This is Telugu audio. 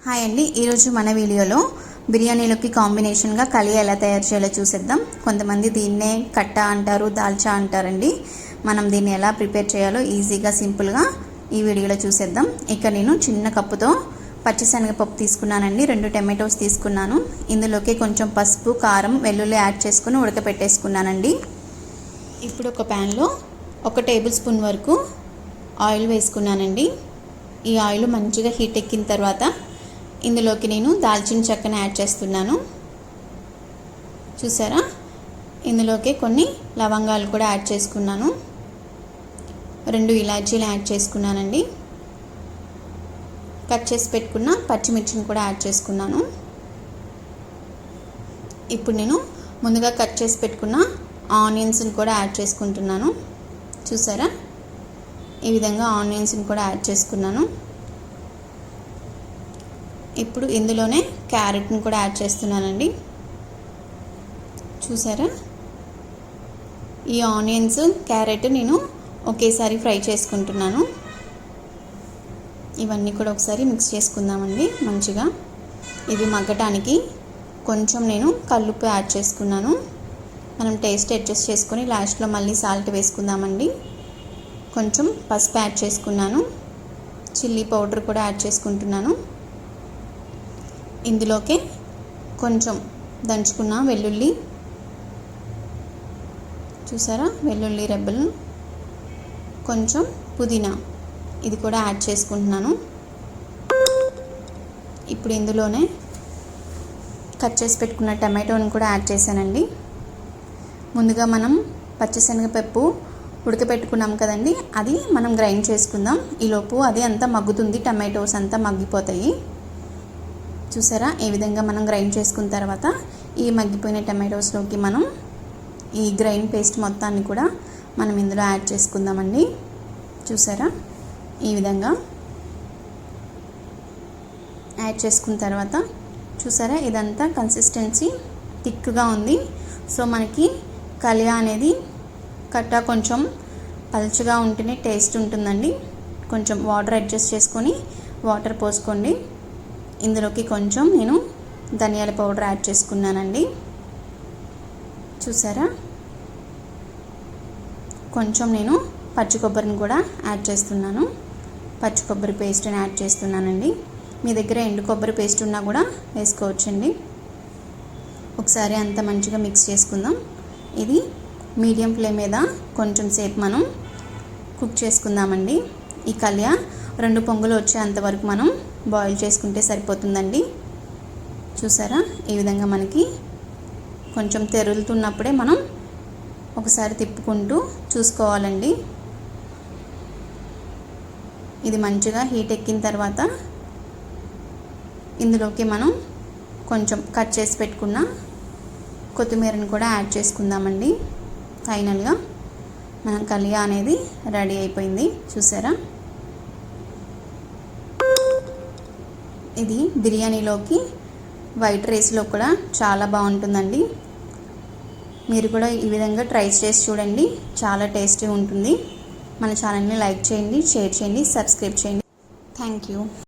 హాయ్ అండి, ఈరోజు మన వీడియోలో బిర్యానీలోకి కాంబినేషన్గా కలియా ఎలా తయారు చేయాలో చూసేద్దాం. కొంతమంది దీన్నే కట్ట అంటారు, దాల్చా అంటారండి. మనం దీన్ని ఎలా ప్రిపేర్ చేయాలో ఈజీగా సింపుల్గా ఈ వీడియోలో చూసేద్దాం. ఇక నేను చిన్న కప్పుతో పచ్చిశనగపప్పు తీసుకున్నానండి, 2 టమాటోస్ తీసుకున్నాను. ఇందులోకి కొంచెం పసుపు, కారం, వెల్లుల్లి యాడ్ చేసుకుని ఉడకపెట్టేసుకున్నానండి. ఇప్పుడు ఒక ప్యాన్లో 1 టేబుల్ స్పూన్ వరకు ఆయిల్ వేసుకున్నానండి. ఈ ఆయిల్ మంచిగా హీట్ ఎక్కిన తర్వాత ఇందులోకి నేను దాల్చిన చెక్కను యాడ్ చేస్తున్నాను. చూసారా, ఇందులోకి కొన్ని లవంగాలు కూడా యాడ్ చేసుకున్నాను, 2 ఇలాచీలు యాడ్ చేసుకున్నానండి. కట్ చేసి పెట్టుకున్న పచ్చిమిర్చిని కూడా యాడ్ చేసుకున్నాను. ఇప్పుడు నేను ముందుగా కట్ చేసి పెట్టుకున్న ఆనియన్స్ని కూడా యాడ్ చేసుకుంటున్నాను. చూసారా, ఈ విధంగా ఆనియన్స్ని కూడా యాడ్ చేసుకున్నాను. ఇప్పుడు ఇందులోనే క్యారెట్ని కూడా యాడ్ చేస్తున్నానండి. చూసారా, ఈ ఆనియన్స్, క్యారెట్ నేను ఒకేసారి ఫ్రై చేసుకుంటున్నాను. ఇవన్నీ కూడా ఒకసారి మిక్స్ చేసుకుందామండి మంచిగా. ఇవి మగ్గటానికి కొంచెం నేను కల్లుప్పు యాడ్ చేసుకున్నాను. మనం టేస్ట్ అడ్జస్ట్ చేసుకొని లాస్ట్లో మళ్ళీ సాల్ట్ వేసుకుందామండి. కొంచెం పసుపు యాడ్ చేసుకున్నాను, చిల్లీ పౌడర్ కూడా యాడ్ చేసుకుంటున్నాను. ఇందులోకి కొంచెం దంచుకున్న వెల్లుల్లి, చూసారా, వెల్లుల్లి రెబ్బలు, కొంచెం పుదీనా, ఇది కూడా యాడ్ చేసుకుంటున్నాను. ఇప్పుడు ఇందులోనే కట్ చేసి పెట్టుకున్న టమాటోని కూడా యాడ్ చేశానండి. ముందుగా మనం పచ్చిశనగపప్పు ఉడకపెట్టుకున్నాం కదండి, అది మనం గ్రైండ్ చేసుకుందాం. ఈలోపు అది అంతా మగ్గుతుంది, టమాటోస్ అంతా మగ్గిపోతాయి. చూసారా, ఈ విధంగా మనం గ్రైండ్ చేసుకున్న తర్వాత ఈ మగ్గిపోయిన టమాటోస్లోకి మనం ఈ గ్రైండ్ పేస్ట్ మొత్తాన్ని కూడా మనం ఇందులో యాడ్ చేసుకుందామండి. చూసారా, ఈ విధంగా యాడ్ చేసుకున్న తర్వాత చూసారా, ఇదంతా కన్సిస్టెన్సీ థిక్గా ఉంది. సో మనకి కలియా అనేది కట్ట కొంచెం పల్చగా ఉంటేనే టేస్ట్ ఉంటుందండి. కొంచెం వాటర్ అడ్జస్ట్ చేసుకొని వాటర్ పోసుకోండి. ఇందులోకి కొంచెం నేను ధనియాల పౌడర్ యాడ్ చేసుకున్నానండి. చూసారా, కొంచెం నేను పచ్చి కొబ్బరిని కూడా యాడ్ చేస్తున్నాను. పచ్చి కొబ్బరి పేస్ట్ని యాడ్ చేస్తున్నానండి. మీ దగ్గర ఎండు కొబ్బరి పేస్ట్ ఉన్నా కూడా వేసుకోవచ్చండి. ఒకసారి అంతా మంచిగా మిక్స్ చేసుకుందాం. ఇది మీడియం ఫ్లేమ్ మీద కొంచెం సేపు మనం కుక్ చేసుకుందామండి. ఈ కలియా 2 పొంగులు వచ్చేంతవరకు మనం బాయిల్ చేసుకుంటే సరిపోతుందండి. చూసారా, ఈ విధంగా మనకి కొంచెం తెరులుతున్నప్పుడే మనం ఒకసారి తిప్పుకుంటూ చూసుకోవాలండి. ఇది మంచిగా హీట్ ఎక్కిన తర్వాత ఇందులోకి మనం కొంచెం కట్ చేసి పెట్టుకున్న కొత్తిమీరని కూడా యాడ్ చేసుకుందామండి. ఫైనల్గా మన కలియా అనేది రెడీ అయిపోయింది. చూసారా, ఇది బిర్యానీలోకి, వైట్ రైస్లో కూడా చాలా బాగుంటుందండి. మీరు కూడా ఈ విధంగా ట్రై చేసి చూడండి, చాలా టేస్టీ ఉంటుంది. మన ఛానల్ని లైక్ చేయండి, షేర్ చేయండి, సబ్స్క్రైబ్ చేయండి. Thank you.